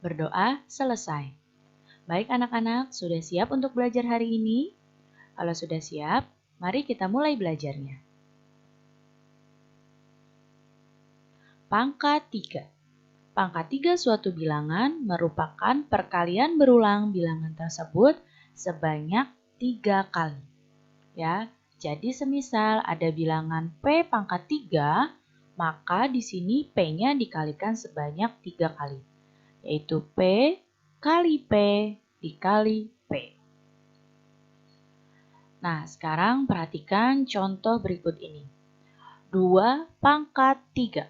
Berdoa selesai. Baik anak-anak, sudah siap untuk belajar hari ini? Kalau sudah siap, mari kita mulai belajarnya. Pangkat 3. Pangkat 3 suatu bilangan merupakan perkalian berulang bilangan tersebut sebanyak 3 kali. Ya, jadi semisal ada bilangan P pangkat 3, maka di sini P-nya dikalikan sebanyak 3 kali, yaitu P kali P dikali P. Nah, sekarang perhatikan contoh berikut ini. 2 pangkat 3.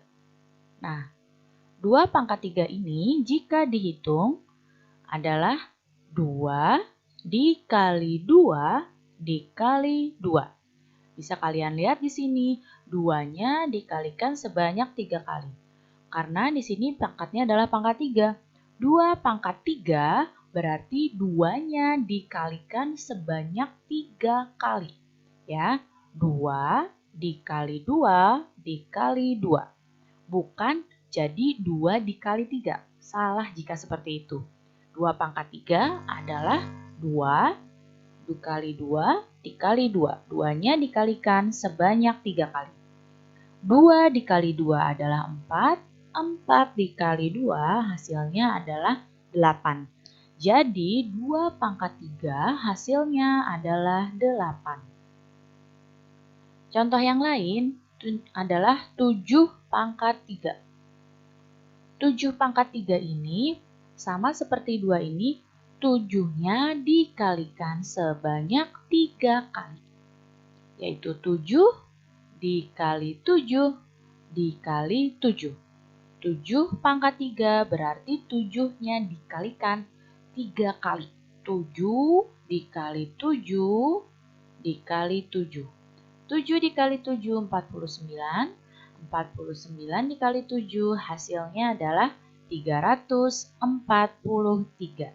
Nah, 2 pangkat 3 ini jika dihitung adalah 2 dikali 2 dikali 2. Bisa kalian lihat di sini, 2-nya dikalikan sebanyak 3 kali. Karena di sini pangkatnya adalah pangkat 3. 2 pangkat 3 berarti 2-nya dikalikan sebanyak 3 kali. Ya, 2 dikali 2 dikali 2. Bukan jadi 2 dikali 3. Salah jika seperti itu. 2 pangkat 3 adalah 2 dikali 2 dikali 2. 2-nya dikalikan sebanyak 3 kali. 2 dikali 2 adalah 4. 4 dikali 2 hasilnya adalah 8. Jadi 2 pangkat 3 hasilnya adalah 8. Contoh yang lain adalah 7 pangkat 3. 7 pangkat 3 ini sama seperti 2 ini, 7-nya dikalikan sebanyak 3 kali. Yaitu 7 dikali 7 dikali 7. 7 pangkat 3 berarti 7-nya dikalikan 3 kali. 7 dikali 7 dikali 7. 7 dikali 7, 49. 49 dikali 7 hasilnya adalah 343.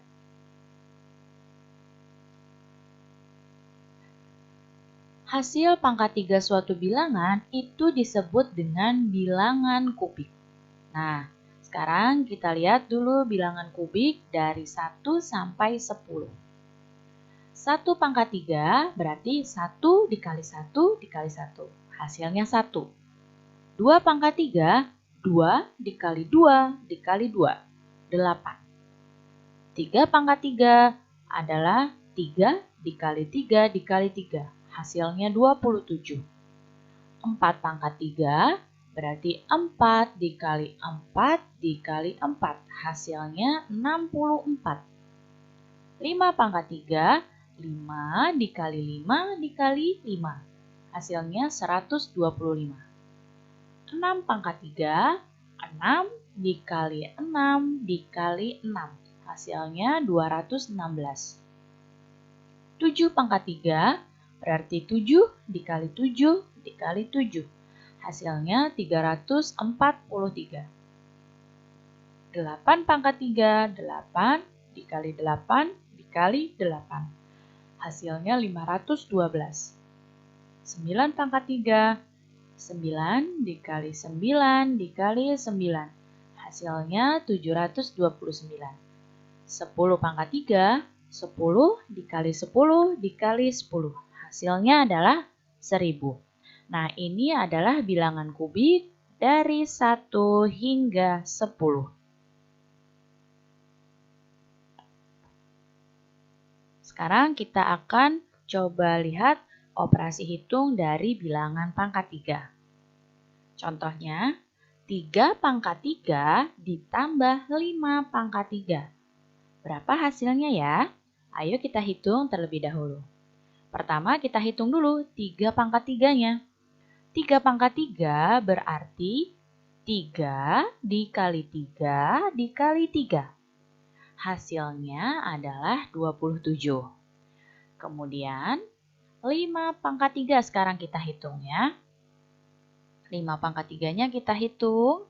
Hasil pangkat 3 suatu bilangan itu disebut dengan bilangan kubik. Nah, sekarang kita lihat dulu bilangan kubik dari 1 sampai 10. 1 pangkat 3 berarti 1 dikali 1 dikali 1. Hasilnya 1. 2 pangkat 3, 2 dikali 2 dikali 2, 8. 3 pangkat 3 adalah 3 dikali 3 dikali 3. Hasilnya 27. 4 pangkat 3 berarti 4 dikali 4 dikali 4. Hasilnya 64. 5 pangkat 3, 5 dikali 5 dikali 5. Hasilnya 125. 6 pangkat 3, 6 dikali 6 dikali 6. Hasilnya 216. 7 pangkat 3 berarti 7 dikali 7 dikali 7. Hasilnya 343. 8 pangkat 3, 8 dikali 8 dikali 8. Hasilnya 512. 9 pangkat 3, 9 dikali 9 dikali 9. Hasilnya 729. 10 pangkat 3, 10 dikali 10 dikali 10. Hasilnya adalah 1000. Nah, ini adalah bilangan kubik dari 1 hingga 10. Sekarang kita akan coba lihat operasi hitung dari bilangan pangkat 3. Contohnya, 3 pangkat 3 ditambah 5 pangkat 3. Berapa hasilnya ya? Ayo kita hitung terlebih dahulu. Pertama kita hitung dulu 3 pangkat 3-nya. 3 pangkat 3 berarti 3 dikali 3 dikali 3. Hasilnya adalah 27. Kemudian 5 pangkat 3 sekarang kita hitung ya. 5 pangkat 3-nya kita hitung.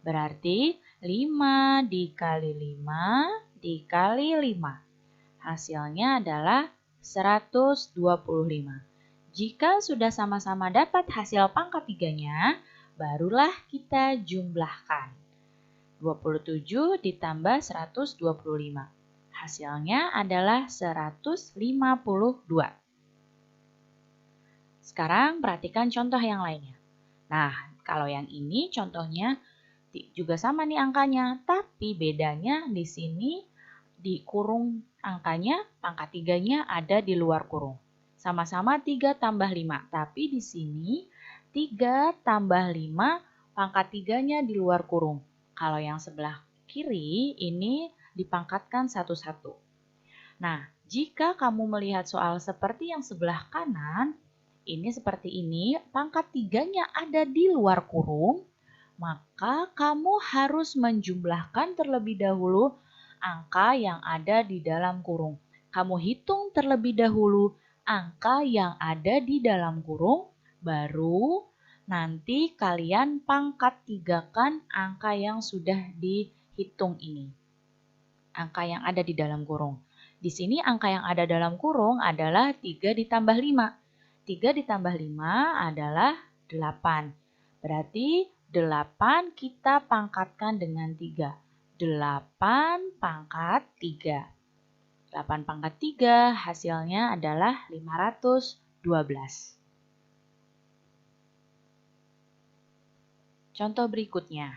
Berarti 5 dikali 5 dikali 5. Hasilnya adalah 125. Jika sudah sama-sama dapat hasil pangkat 3-nya, barulah kita jumlahkan. 27 ditambah 125. Hasilnya adalah 152. Sekarang perhatikan contoh yang lainnya. Nah, kalau yang ini contohnya juga sama nih angkanya, tapi bedanya di sini di kurung angkanya, pangkat 3-nya ada di luar kurung. Sama-sama 3 tambah 5, tapi di sini 3 tambah 5 pangkat 3-nya di luar kurung. Kalau yang sebelah kiri ini dipangkatkan satu-satu. Nah, jika kamu melihat soal seperti yang sebelah kanan, ini seperti ini, pangkat 3-nya ada di luar kurung, maka kamu harus menjumlahkan terlebih dahulu angka yang ada di dalam kurung. Kamu hitung terlebih dahulu angka yang ada di dalam kurung, baru nanti kalian pangkat 3-kan angka yang sudah dihitung ini. Angka yang ada di dalam kurung. Di sini angka yang ada dalam kurung adalah 3 ditambah 5. 3 ditambah 5 adalah 8. Berarti 8 kita pangkatkan dengan 3. 8 pangkat 3. 8 pangkat 3 hasilnya adalah 512. Contoh berikutnya.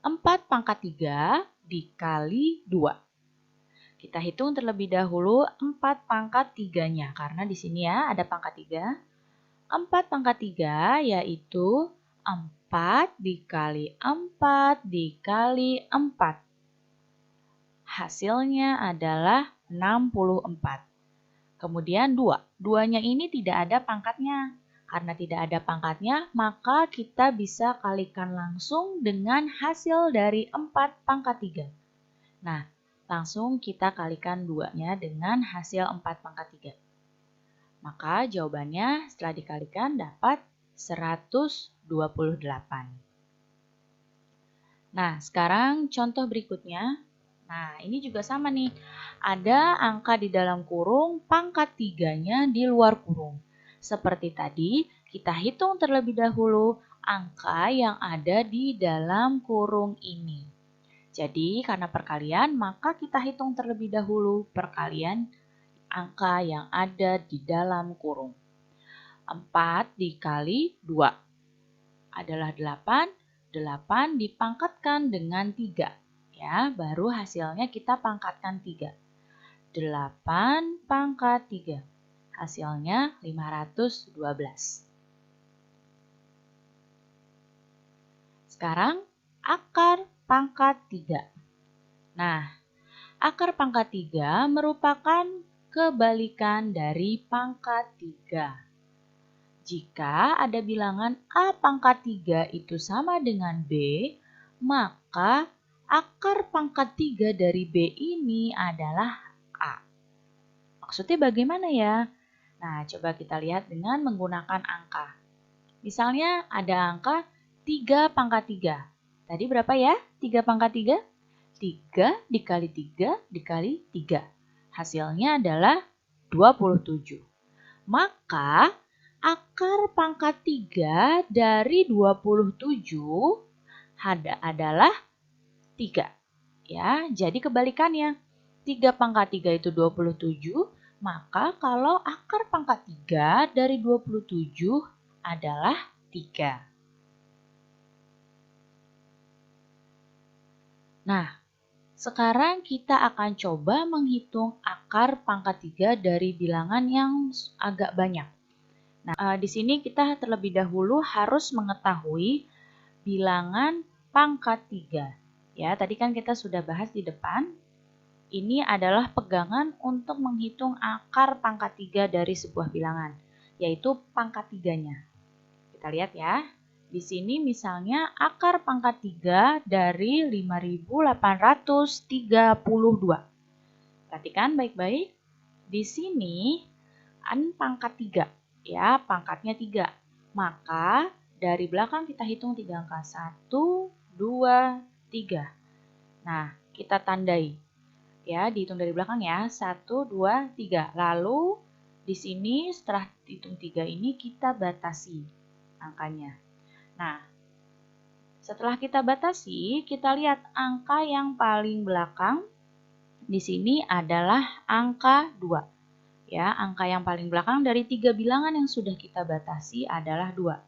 4 pangkat 3 dikali 2. Kita hitung terlebih dahulu 4 pangkat 3-nya, karena di sini ya ada pangkat 3. 4 pangkat 3 yaitu 4 dikali 4 dikali 4. Hasilnya adalah 64. Kemudian 2. 2-nya ini tidak ada pangkatnya. Karena tidak ada pangkatnya, maka kita bisa kalikan langsung dengan hasil dari 4 pangkat 3. Nah, langsung kita kalikan 2-nya dengan hasil 4 pangkat 3. Maka jawabannya setelah dikalikan dapat 128. Nah, sekarang contoh berikutnya. Nah, ini juga sama nih. Ada angka di dalam kurung, pangkat 3-nya di luar kurung. Seperti tadi, kita hitung terlebih dahulu angka yang ada di dalam kurung ini. Jadi, karena perkalian, maka kita hitung terlebih dahulu perkalian angka yang ada di dalam kurung. 4 dikali 2 adalah 8. 8 dipangkatkan dengan 3. Ya, baru hasilnya kita pangkatkan 3. 8 pangkat 3. Hasilnya 512. Sekarang akar pangkat 3. Nah, akar pangkat 3 merupakan kebalikan dari pangkat 3. Jika ada bilangan A pangkat 3 itu sama dengan B, maka akar pangkat 3 dari B ini adalah A. Maksudnya bagaimana ya? Nah, coba kita lihat dengan menggunakan angka. Misalnya ada angka 3 pangkat 3. Tadi berapa ya? 3 pangkat 3? 3 dikali 3 dikali 3. Hasilnya adalah 27. Maka akar pangkat 3 dari 27 adalah 3. Ya, jadi kebalikannya. 3 pangkat 3 itu 27, maka kalau akar pangkat 3 dari 27 adalah 3. Nah, sekarang kita akan coba menghitung akar pangkat 3 dari bilangan yang agak banyak. Nah, di sini kita terlebih dahulu harus mengetahui bilangan pangkat 3. Ya, tadi kan kita sudah bahas di depan. Ini adalah pegangan untuk menghitung akar pangkat 3 dari sebuah bilangan, yaitu pangkat 3-nya. Kita lihat ya. Di sini misalnya akar pangkat 3 dari 5.832. Perhatikan baik-baik. Di sini N pangkat 3. Ya, pangkatnya 3. Maka dari belakang kita hitung 3 angka. 1, 2, 3. Nah, kita tandai. Ya, dihitung dari belakang ya. 1, 2, 3. Lalu di sini setelah hitung 3 ini kita batasi angkanya. Nah, Setelah kita batasi, kita lihat angka yang paling belakang di sini adalah angka 2. Ya, angka yang paling belakang dari 3 bilangan yang sudah kita batasi adalah 2.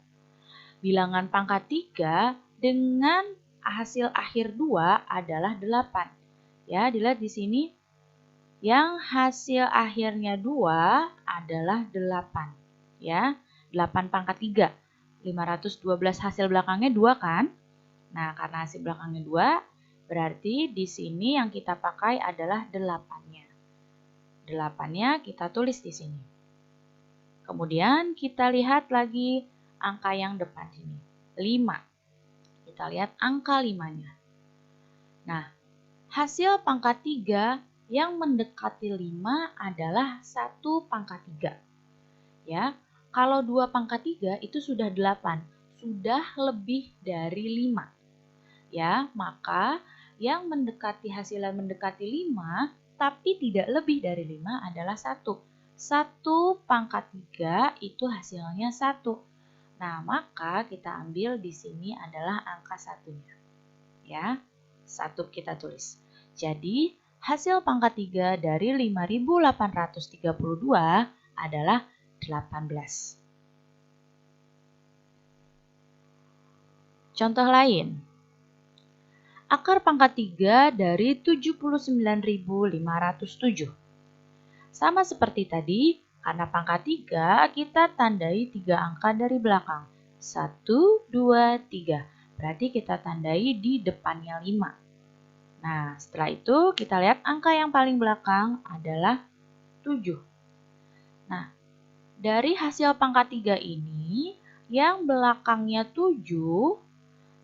Bilangan pangkat 3 dengan hasil akhir 2 adalah 8. Ya, dilihat di sini yang hasil akhirnya 2 adalah 8. Ya, 8 pangkat 3. 512 hasil belakangnya 2 kan? Nah, karena hasil belakangnya 2, berarti di sini yang kita pakai adalah 8-nya. 8-nya kita tulis di sini. Kemudian kita lihat lagi angka yang depan sini. 5. Kita lihat angka 5-nya. Nah, hasil pangkat 3 yang mendekati 5 adalah 1 pangkat 3. Ya, kalau 2 pangkat 3 itu sudah 8. Sudah lebih dari 5. Ya, maka yang mendekati hasilnya mendekati 5 tapi tidak lebih dari 5 adalah 1. 1 pangkat 3 itu hasilnya 1. Nah, maka kita ambil di sini adalah angka 1-nya. Ya, 1 kita tulis. Jadi, hasil pangkat 3 dari 5.832 adalah 18. Contoh lain. Akar pangkat 3 dari 79.507. Sama seperti tadi, karena pangkat 3 kita tandai 3 angka dari belakang. 1, 2, 3. Berarti kita tandai di depannya 5. Nah, setelah itu kita lihat angka yang paling belakang adalah 7. Nah, dari hasil pangkat 3 ini, yang belakangnya 7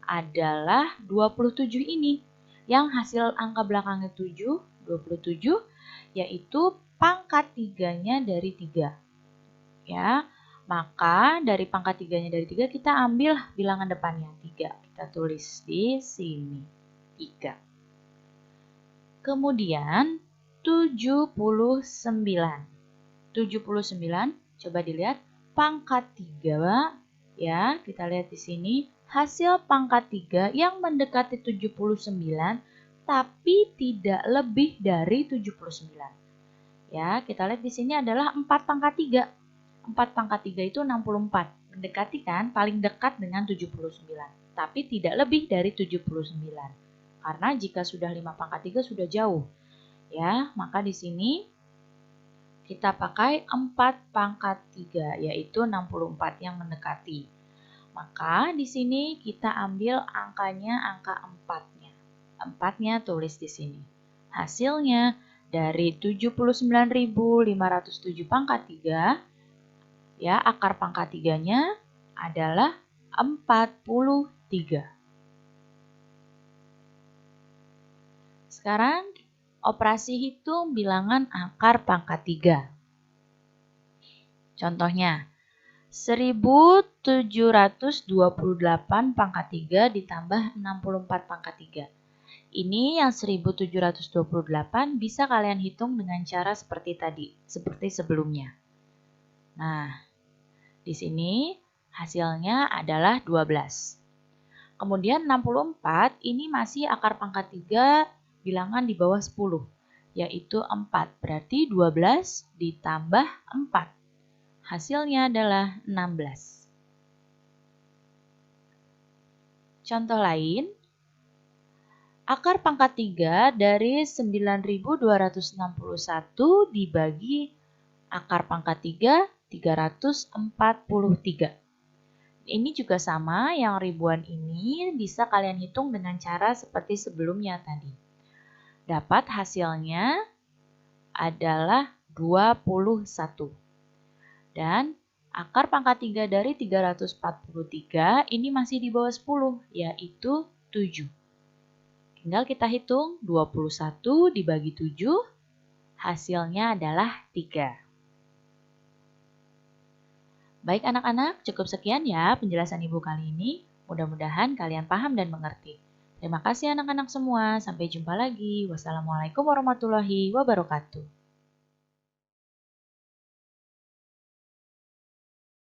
adalah 27 ini. Yang hasil angka belakangnya 7, 27, yaitu pangkat 3-nya dari 3. Ya, maka dari pangkat 3-nya dari 3 kita ambil bilangan depannya 3. Kita tulis di sini 3. Kemudian 79. 79, coba dilihat pangkat 3, ya, kita lihat di sini. Hasil pangkat 3 yang mendekati 79 tapi tidak lebih dari 79. Ya, kita lihat di sini adalah 4 pangkat 3. 4 pangkat 3 itu 64. Mendekati kan, paling dekat dengan 79. Tapi tidak lebih dari 79. Karena jika sudah 5 pangkat 3 sudah jauh. Ya, maka di sini kita pakai 4 pangkat 3 yaitu 64 yang mendekati. Maka di sini kita ambil angkanya angka 4-nya. 4-nya tulis di sini. Hasilnya dari 79.507 pangkat 3, ya, akar pangkat 3-nya adalah 43. Sekarang operasi hitung bilangan akar pangkat 3. Contohnya, 1728 pangkat 3 ditambah 64 pangkat 3. Ini yang 1728 bisa kalian hitung dengan cara seperti tadi, seperti sebelumnya. Nah, di sini hasilnya adalah 12. Kemudian 64 ini masih akar pangkat 3 bilangan di bawah 10, yaitu 4. Berarti 12 ditambah 4. Hasilnya adalah 16. Contoh lain, akar pangkat 3 dari 9.261 dibagi akar pangkat 3, 343. Ini juga sama, yang ribuan ini bisa kalian hitung dengan cara seperti sebelumnya tadi. Dapat hasilnya adalah 21. Dan akar pangkat 3 dari 343 ini masih di bawah 10, yaitu 7. Tinggal kita hitung 21 dibagi 7, hasilnya adalah 3. Baik anak-anak, cukup sekian ya penjelasan Ibu kali ini. Mudah-mudahan kalian paham dan mengerti. Terima kasih anak-anak semua. Sampai jumpa lagi. Wassalamualaikum warahmatullahi wabarakatuh.